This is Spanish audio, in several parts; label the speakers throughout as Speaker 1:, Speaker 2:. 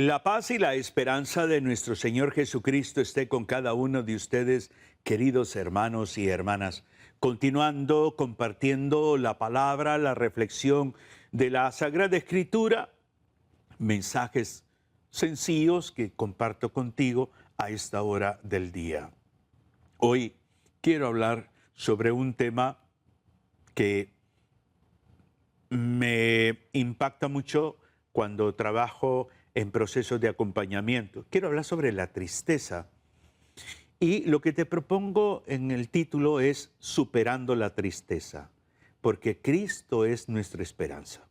Speaker 1: La paz y la esperanza de nuestro Señor Jesucristo esté con cada uno de ustedes, queridos hermanos y hermanas. Continuando, compartiendo la palabra, la reflexión de la Sagrada Escritura, mensajes sencillos que comparto contigo a esta hora del día. Hoy quiero hablar sobre un tema que me impacta mucho cuando trabajo en procesos de acompañamiento. Quiero hablar sobre la tristeza. Y lo que te propongo en el título es Superando la tristeza, porque Cristo es nuestra esperanza.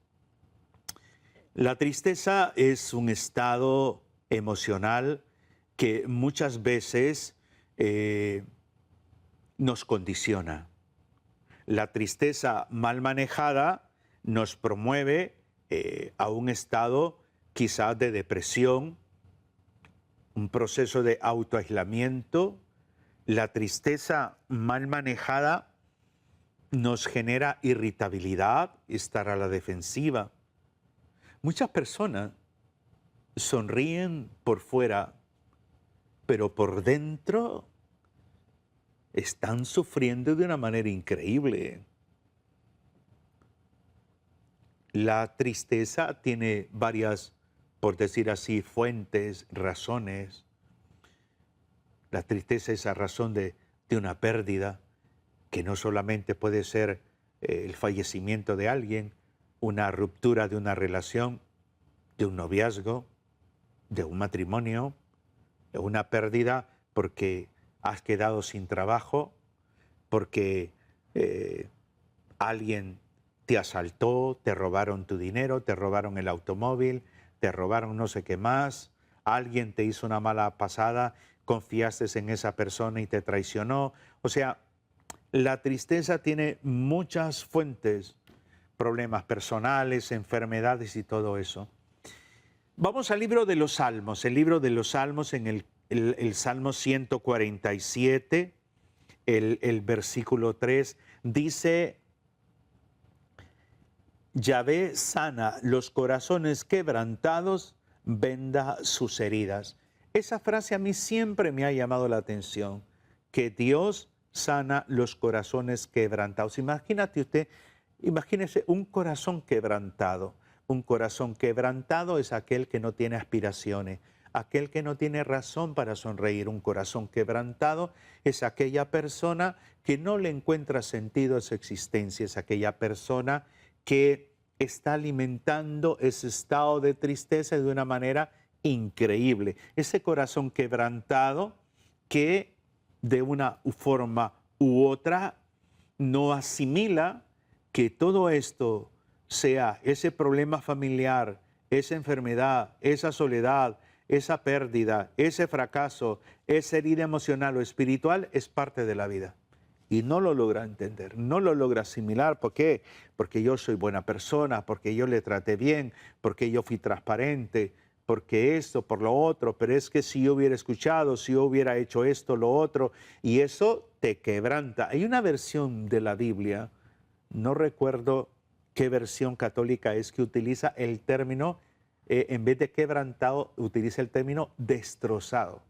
Speaker 1: La tristeza es un estado emocional que muchas veces nos condiciona. La tristeza mal manejada nos promueve a un estado quizás de depresión, un proceso de autoaislamiento. La tristeza mal manejada nos genera irritabilidad, estar a la defensiva. Muchas personas sonríen por fuera, pero por dentro están sufriendo de una manera increíble. La tristeza tiene varias, por decir así, fuentes, razones. La tristeza es a razón de una pérdida, que no solamente puede ser el fallecimiento de alguien, una ruptura de una relación, de un noviazgo, de un matrimonio, una pérdida porque has quedado sin trabajo, porque alguien te asaltó, te robaron tu dinero, te robaron el automóvil, te robaron no sé qué más, alguien te hizo una mala pasada, confiaste en esa persona y te traicionó. O sea, la tristeza tiene muchas fuentes, problemas personales, enfermedades y todo eso. Vamos al libro de los Salmos. El libro de los Salmos en el Salmo 147, el versículo 3, dice: Yahvé sana los corazones quebrantados, venda sus heridas. Esa frase a mí siempre me ha llamado la atención, que Dios sana los corazones quebrantados. Imagínese un corazón quebrantado. Un corazón quebrantado es aquel que no tiene aspiraciones, aquel que no tiene razón para sonreír. Un corazón quebrantado es aquella persona que no le encuentra sentido a su existencia, es aquella persona que está alimentando ese estado de tristeza de una manera increíble. Ese corazón quebrantado que de una forma u otra no asimila que todo esto sea ese problema familiar, esa enfermedad, esa soledad, esa pérdida, ese fracaso, esa herida emocional o espiritual es parte de la vida. Y no lo logra entender, no lo logra asimilar. ¿Por qué? Porque yo soy buena persona, porque yo le traté bien, porque yo fui transparente, porque esto, por lo otro. Pero es que si yo hubiera escuchado, si yo hubiera hecho esto, lo otro, y eso te quebranta. Hay una versión de la Biblia, no recuerdo qué versión católica es, que utiliza el término, en vez de quebrantado, utiliza el término destrozado,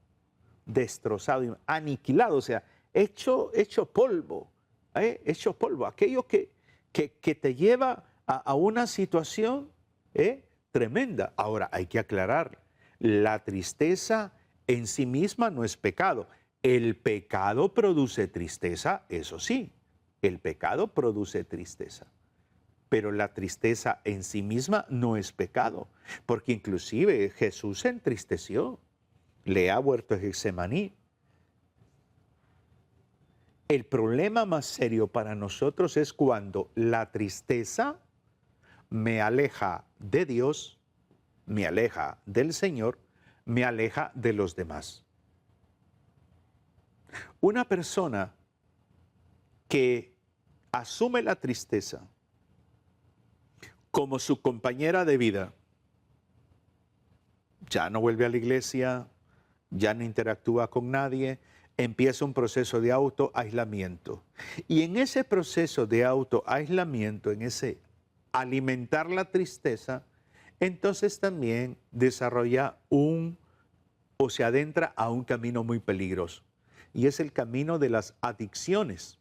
Speaker 1: aniquilado, o sea, hecho polvo, hecho polvo, aquello que te lleva a una situación tremenda. Ahora, hay que aclarar, la tristeza en sí misma no es pecado. El pecado produce tristeza, eso sí, el pecado produce tristeza. Pero la tristeza en sí misma no es pecado, porque inclusive Jesús se entristeció, le ha vuelto en Getsemaní. El problema más serio para nosotros es cuando la tristeza me aleja de Dios, me aleja del Señor, me aleja de los demás. Una persona que asume la tristeza como su compañera de vida, ya no vuelve a la iglesia, ya no interactúa con nadie, empieza un proceso de autoaislamiento. Y en ese proceso de autoaislamiento, en ese alimentar la tristeza, entonces también desarrolla o se adentra a un camino muy peligroso. Y es el camino de las adicciones.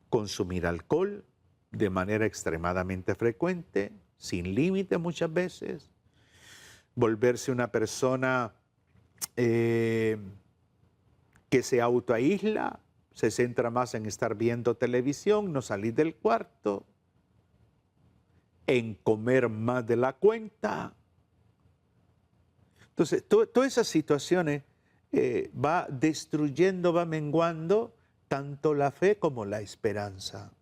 Speaker 1: Consumir alcohol de manera extremadamente frecuente, sin límite muchas veces. Volverse una persona que se autoaísla, se centra más en estar viendo televisión, no salir del cuarto, en comer más de la cuenta. Entonces, todas esas situaciones va destruyendo, va menguando tanto la fe como la esperanza.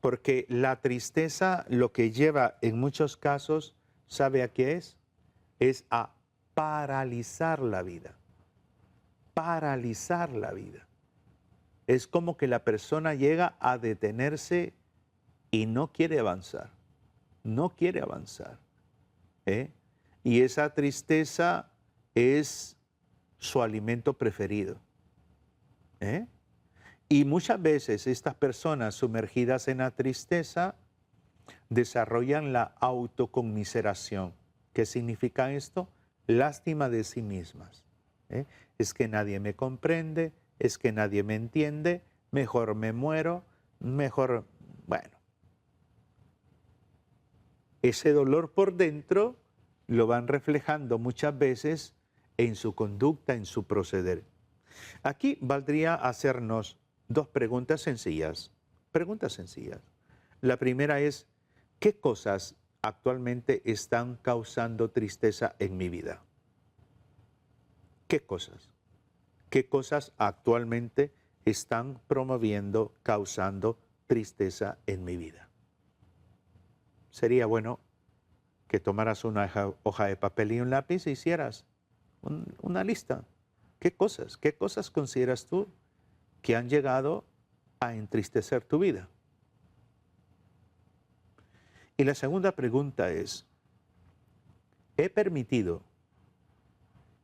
Speaker 1: Porque la tristeza lo que lleva en muchos casos, ¿sabe a qué es? Es a paralizar la vida. Paralizar la vida. Es como que la persona llega a detenerse y no quiere avanzar. No quiere avanzar. Y esa tristeza es su alimento preferido. Y muchas veces estas personas sumergidas en la tristeza desarrollan la autoconmiseración. ¿Qué significa esto? Lástima de sí mismas. Es que nadie me comprende, es que nadie me entiende, mejor me muero, mejor, bueno. Ese dolor por dentro lo van reflejando muchas veces en su conducta, en su proceder. Aquí valdría hacernos dos preguntas sencillas. Preguntas sencillas. La primera es, ¿qué cosas actualmente están causando tristeza en mi vida? ¿Qué cosas? ¿Qué cosas actualmente están promoviendo, causando tristeza en mi vida? Sería bueno que tomaras una hoja de papel y un lápiz e hicieras una lista. ¿Qué cosas consideras tú que han llegado a entristecer tu vida? Y la segunda pregunta es, ¿he permitido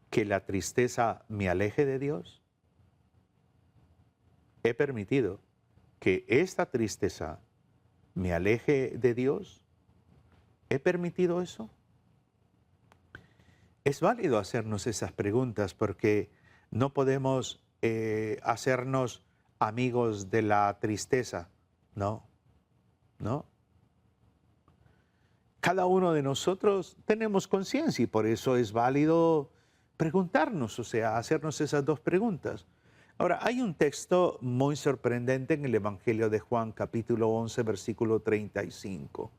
Speaker 1: que la tristeza me aleje de Dios? ¿He permitido que esta tristeza me aleje de Dios? ¿He permitido eso? Es válido hacernos esas preguntas porque no podemos hacernos amigos de la tristeza. No. Cada uno de nosotros tenemos conciencia y por eso es válido preguntarnos, o sea, hacernos esas dos preguntas. Ahora, hay un texto muy sorprendente en el Evangelio de Juan, capítulo 11, versículo 35.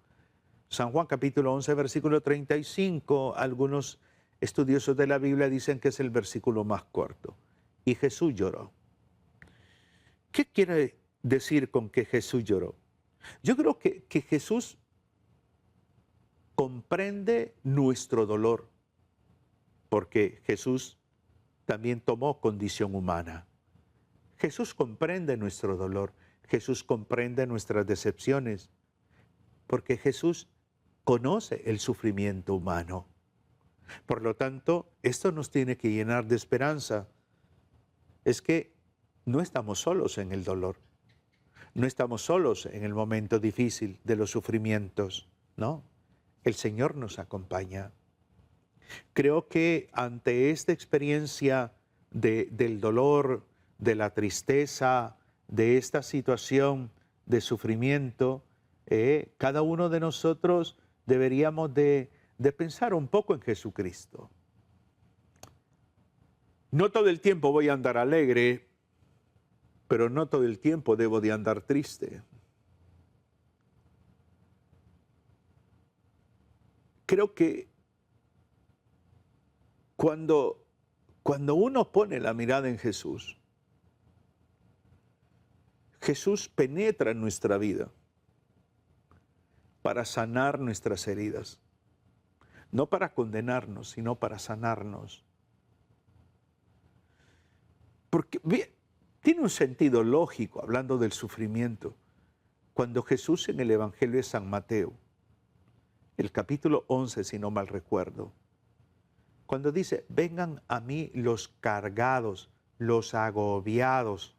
Speaker 1: San Juan, capítulo 11, versículo 35, algunos estudiosos de la Biblia dicen que es el versículo más corto. Y Jesús lloró. ¿Qué quiere decir con que Jesús lloró? Yo creo que Jesús comprende nuestro dolor, porque Jesús también tomó condición humana. Jesús comprende nuestro dolor, Jesús comprende nuestras decepciones, porque Jesús conoce el sufrimiento humano. Por lo tanto, esto nos tiene que llenar de esperanza. Es que no estamos solos en el dolor, no estamos solos en el momento difícil de los sufrimientos, ¿no? El Señor nos acompaña. Creo que ante esta experiencia del dolor, de la tristeza, de esta situación de sufrimiento, cada uno de nosotros deberíamos de pensar un poco en Jesucristo. No todo el tiempo voy a andar alegre, pero no todo el tiempo debo de andar triste. Creo que cuando uno pone la mirada en Jesús, Jesús penetra en nuestra vida para sanar nuestras heridas. No para condenarnos, sino para sanarnos. Porque tiene un sentido lógico, hablando del sufrimiento, cuando Jesús en el Evangelio de San Mateo, el capítulo 11, si no mal recuerdo, cuando dice, vengan a mí los cargados, los agobiados,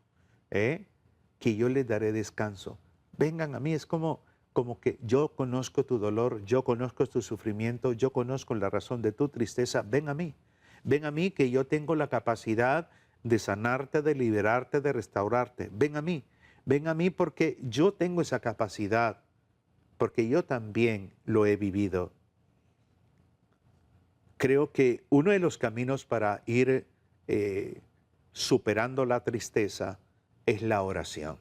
Speaker 1: que yo les daré descanso. Vengan a mí, es como como que yo conozco tu dolor, yo conozco tu sufrimiento, yo conozco la razón de tu tristeza, ven a mí que yo tengo la capacidad de sanarte, de liberarte, de restaurarte, ven a mí porque yo tengo esa capacidad, porque yo también lo he vivido. Creo que uno de los caminos para ir superando la tristeza es la oración.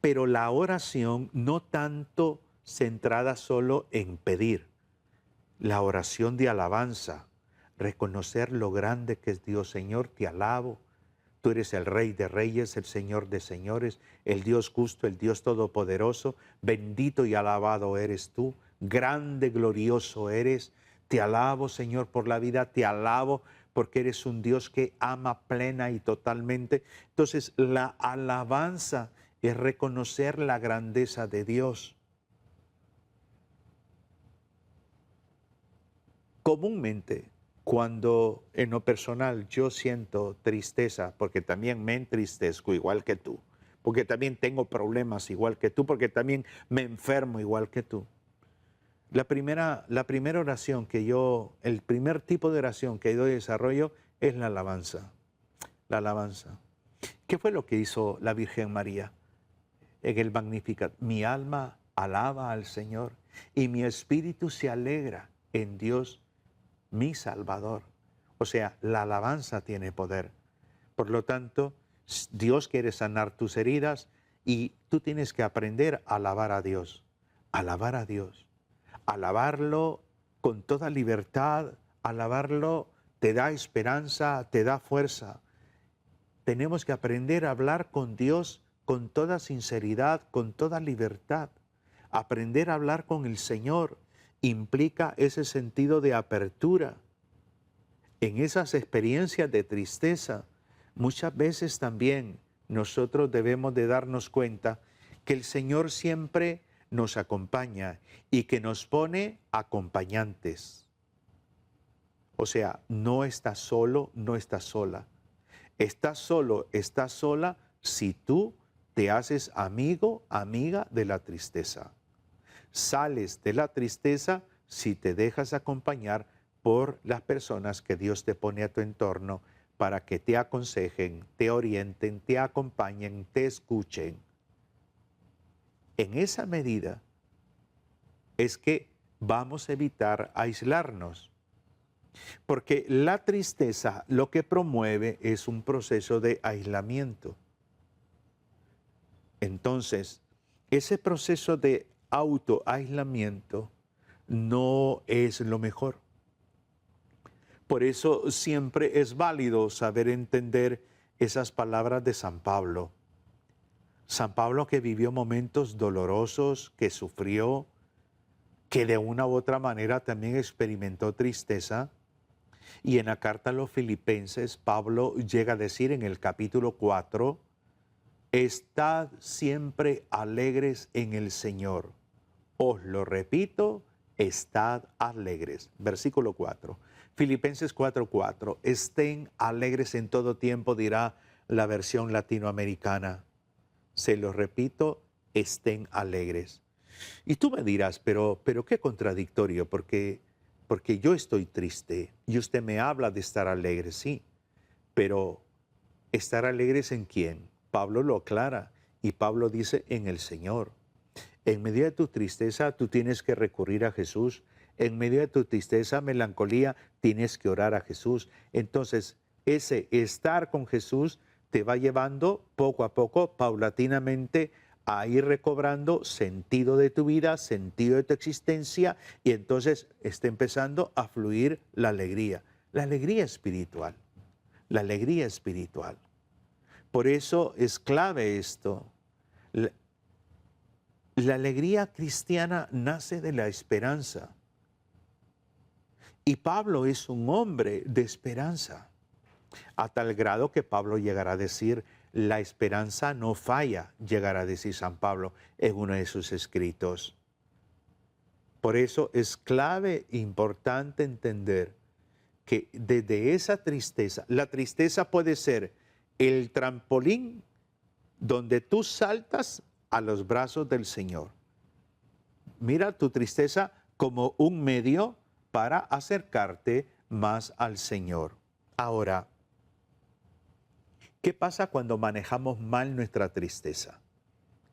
Speaker 1: Pero la oración no tanto centrada solo en pedir, la oración de alabanza, reconocer lo grande que es Dios. Señor, te alabo. Tú eres el Rey de Reyes, el Señor de Señores, el Dios justo, el Dios todopoderoso. Bendito y alabado eres tú. Grande, glorioso eres. Te alabo, Señor, por la vida. Te alabo porque eres un Dios que ama plena y totalmente. Entonces, la alabanza es reconocer la grandeza de Dios. Comúnmente, cuando en lo personal yo siento tristeza, porque también me entristezco igual que tú, porque también tengo problemas igual que tú, porque también me enfermo igual que tú. La primera oración el primer tipo de oración que yo desarrollo es la alabanza. La alabanza. ¿Qué fue lo que hizo la Virgen María en el Magnificat? Mi alma alaba al Señor y mi espíritu se alegra en Dios, mi Salvador. O sea, la alabanza tiene poder. Por lo tanto, Dios quiere sanar tus heridas y tú tienes que aprender a alabar a Dios. Alabar a Dios. Alabarlo con toda libertad. Alabarlo te da esperanza, te da fuerza. Tenemos que aprender a hablar con Dios con toda sinceridad, con toda libertad. Aprender a hablar con el Señor implica ese sentido de apertura. En esas experiencias de tristeza, muchas veces también nosotros debemos de darnos cuenta que el Señor siempre nos acompaña y que nos pone acompañantes. O sea, no estás solo, no estás sola. Estás solo, estás sola si tú te haces amigo, amiga de la tristeza. Sales de la tristeza si te dejas acompañar por las personas que Dios te pone a tu entorno para que te aconsejen, te orienten, te acompañen, te escuchen. En esa medida es que vamos a evitar aislarnos, porque la tristeza lo que promueve es un proceso de aislamiento. Entonces, ese proceso de autoaislamiento no es lo mejor. Por eso siempre es válido saber entender esas palabras de San Pablo. San Pablo que vivió momentos dolorosos, que sufrió, que de una u otra manera también experimentó tristeza. Y en la carta a los Filipenses, Pablo llega a decir en el capítulo 4, estad siempre alegres en el Señor. Os lo repito, estad alegres. Versículo 4. Filipenses 4:4. Estén alegres en todo tiempo, dirá la versión latinoamericana. Se lo repito, estén alegres. Y tú me dirás, pero qué contradictorio, porque yo estoy triste y usted me habla de estar alegre, sí, pero ¿estar alegres en quién? Pablo lo aclara y Pablo dice en el Señor. En medio de tu tristeza tú tienes que recurrir a Jesús. En medio de tu tristeza, melancolía, tienes que orar a Jesús. Entonces, ese estar con Jesús te va llevando poco a poco, paulatinamente, a ir recobrando sentido de tu vida, sentido de tu existencia, y entonces está empezando a fluir la alegría espiritual, la alegría espiritual. Por eso es clave esto. La alegría cristiana nace de la esperanza. Y Pablo es un hombre de esperanza, a tal grado que Pablo llegará a decir, la esperanza no falla, llegará a decir San Pablo en uno de sus escritos. Por eso es clave, importante entender que desde esa tristeza, la tristeza puede ser el trampolín donde tú saltas a los brazos del Señor. mira tu tristeza como un medio para acercarte más al Señor. Ahora, ¿qué pasa cuando manejamos mal nuestra tristeza?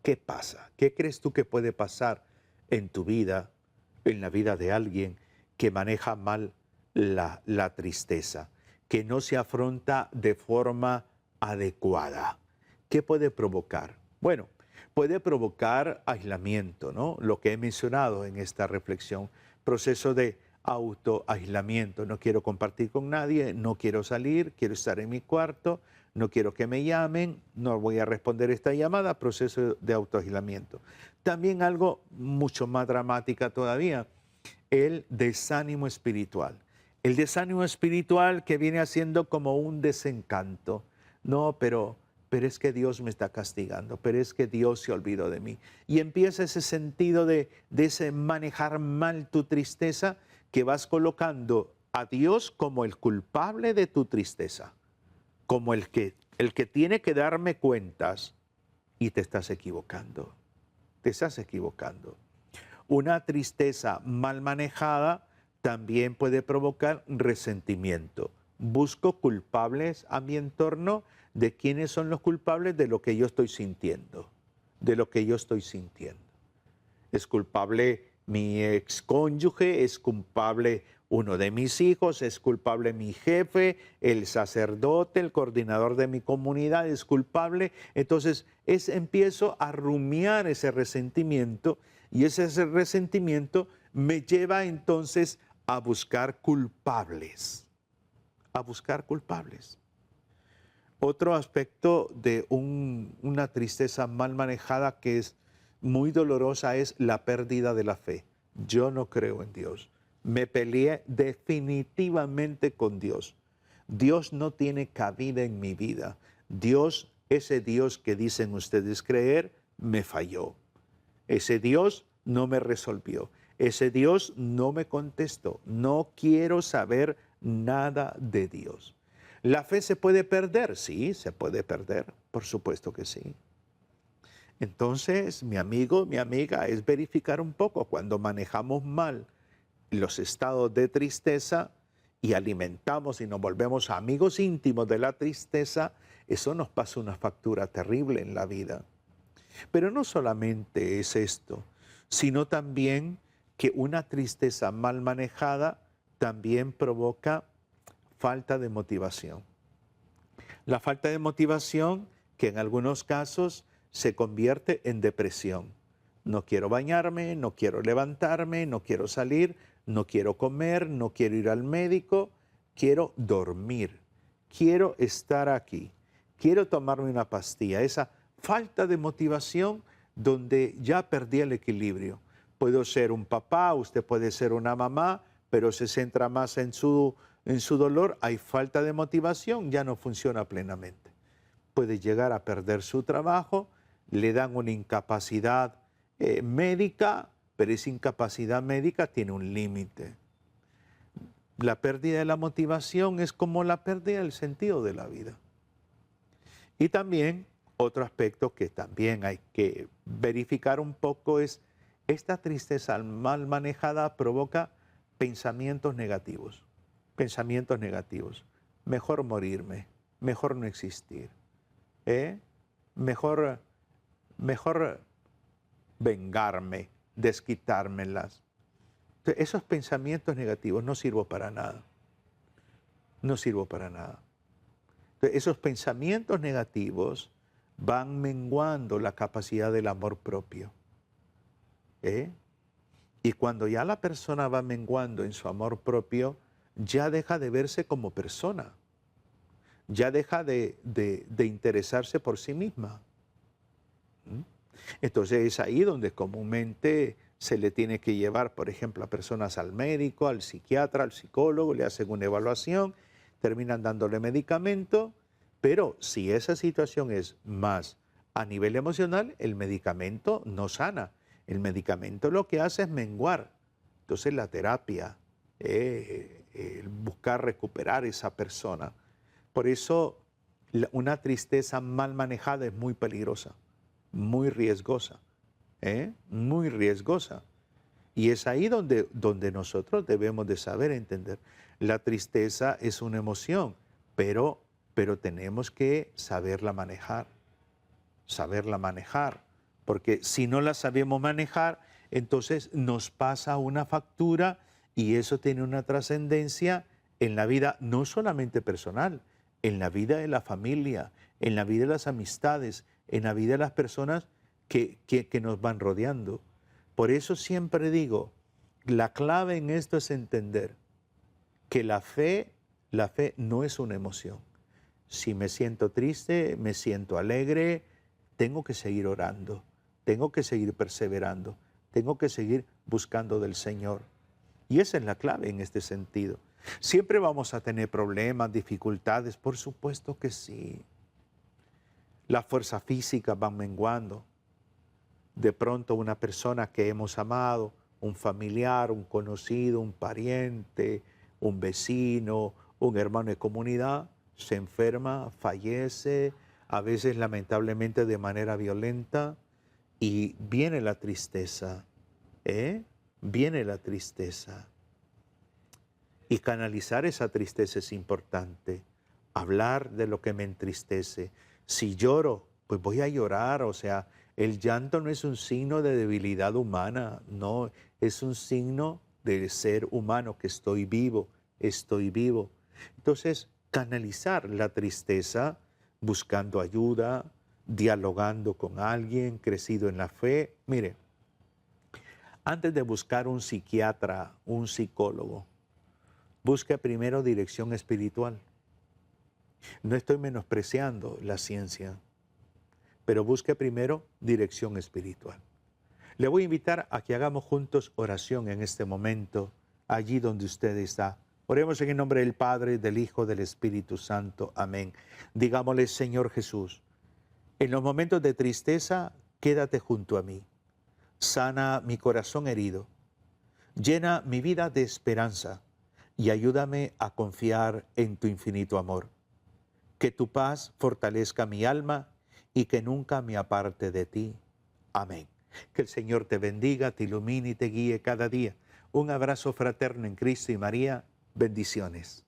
Speaker 1: ¿Qué pasa? ¿Qué crees tú que puede pasar en tu vida, en la vida de alguien que maneja mal la tristeza, que no se afronta de forma adecuada? ¿Qué puede provocar? Bueno, puede provocar aislamiento, ¿no? Lo que he mencionado en esta reflexión, proceso de autoaislamiento. No quiero compartir con nadie, no quiero salir, quiero estar en mi cuarto, no quiero que me llamen, no voy a responder esta llamada, proceso de autoaislamiento. También algo mucho más dramática todavía, el desánimo espiritual. El desánimo espiritual que viene haciendo como un desencanto. No, pero es que Dios me está castigando, pero es que Dios se olvidó de mí. Y empieza ese sentido de ese manejar mal tu tristeza, que vas colocando a Dios como el culpable de tu tristeza, como el que tiene que darme cuentas, y te estás equivocando. Te estás equivocando. Una tristeza mal manejada también puede provocar resentimiento. Busco culpables a mi entorno de quiénes son los culpables de lo que yo estoy sintiendo, de lo que yo estoy sintiendo. Es culpable mi excónyuge, es culpable uno de mis hijos, es culpable mi jefe, el sacerdote, el coordinador de mi comunidad es culpable. Entonces empiezo a rumiar ese resentimiento, y ese resentimiento me lleva entonces a buscar culpables, a buscar culpables. Otro aspecto de una tristeza mal manejada que es muy dolorosa es la pérdida de la fe. Yo no creo en Dios. Me peleé definitivamente con Dios. Dios no tiene cabida en mi vida. Dios, ese Dios que dicen ustedes creer, me falló. Ese Dios no me resolvió. Ese Dios no me contestó. No quiero saber nada de Dios. ¿La fe se puede perder? Sí, se puede perder. Por supuesto que sí. Entonces, mi amigo, mi amiga, es verificar un poco cuando manejamos mal los estados de tristeza y alimentamos y nos volvemos amigos íntimos de la tristeza, eso nos pasa una factura terrible en la vida. Pero no solamente es esto, sino también que una tristeza mal manejada también provoca falta de motivación. La falta de motivación que en algunos casos se convierte en depresión. No quiero bañarme, no quiero levantarme, no quiero salir, no quiero comer, no quiero ir al médico, quiero dormir, quiero estar aquí, quiero tomarme una pastilla. Esa falta de motivación donde ya perdí el equilibrio. Puedo ser un papá, usted puede ser una mamá, pero se centra más en su dolor, hay falta de motivación, ya no funciona plenamente. Puede llegar a perder su trabajo, le dan una incapacidad médica, pero esa incapacidad médica tiene un límite. La pérdida de la motivación es como la pérdida del sentido de la vida. Y también otro aspecto que también hay que verificar un poco es esta tristeza mal manejada provoca pensamientos negativos. Pensamientos negativos. Mejor morirme, mejor no existir. Mejor vengarme, desquitármelas. Entonces, esos pensamientos negativos no sirvo para nada. No sirvo para nada. Entonces, esos pensamientos negativos van menguando la capacidad del amor propio. Y cuando ya la persona va menguando en su amor propio, ya deja de verse como persona. Ya deja de interesarse por sí misma. Entonces es ahí donde comúnmente se le tiene que llevar, por ejemplo, a personas al médico, al psiquiatra, al psicólogo, le hacen una evaluación, terminan dándole medicamento, pero si esa situación es más a nivel emocional, el medicamento no sana. El medicamento lo que hace es menguar. Entonces la terapia, el buscar recuperar esa persona. Por eso una tristeza mal manejada es muy peligrosa, muy riesgosa, muy riesgosa. Y es ahí donde nosotros debemos de saber entender. La tristeza es una emoción, pero tenemos que saberla manejar, porque si no la sabemos manejar, entonces nos pasa una factura y eso tiene una trascendencia en la vida no solamente personal, en la vida de la familia, en la vida de las amistades, en la vida de las personas que nos van rodeando. Por eso siempre digo, la clave en esto es entender que la fe no es una emoción. Si me siento triste, me siento alegre, tengo que seguir orando, tengo que seguir perseverando, tengo que seguir buscando del Señor. Y esa es la clave en este sentido. Siempre vamos a tener problemas, dificultades, por supuesto que sí. Las fuerzas físicas van menguando. De pronto una persona que hemos amado, un familiar, un conocido, un pariente, un vecino, un hermano de comunidad, se enferma, fallece, a veces lamentablemente de manera violenta, y viene la tristeza, viene la tristeza. Y canalizar esa tristeza es importante, hablar de lo que me entristece. Si lloro, pues voy a llorar, o sea, el llanto no es un signo de debilidad humana, no, es un signo de ser humano, que estoy vivo, estoy vivo. Entonces, canalizar la tristeza buscando ayuda, dialogando con alguien, crecido en la fe. Mire, antes de buscar un psiquiatra, un psicólogo, busque primero dirección espiritual. No estoy menospreciando la ciencia, pero busque primero dirección espiritual. Le voy a invitar a que hagamos juntos oración en este momento, allí donde usted está. Oremos en el nombre del Padre, del Hijo, del Espíritu Santo. Amén. Digámosle, Señor Jesús, en los momentos de tristeza, quédate junto a mí. Sana mi corazón herido. Llena mi vida de esperanza y ayúdame a confiar en tu infinito amor. Que tu paz fortalezca mi alma y que nunca me aparte de ti. Amén. Que el Señor te bendiga, te ilumine y te guíe cada día. Un abrazo fraterno en Cristo y María. Bendiciones.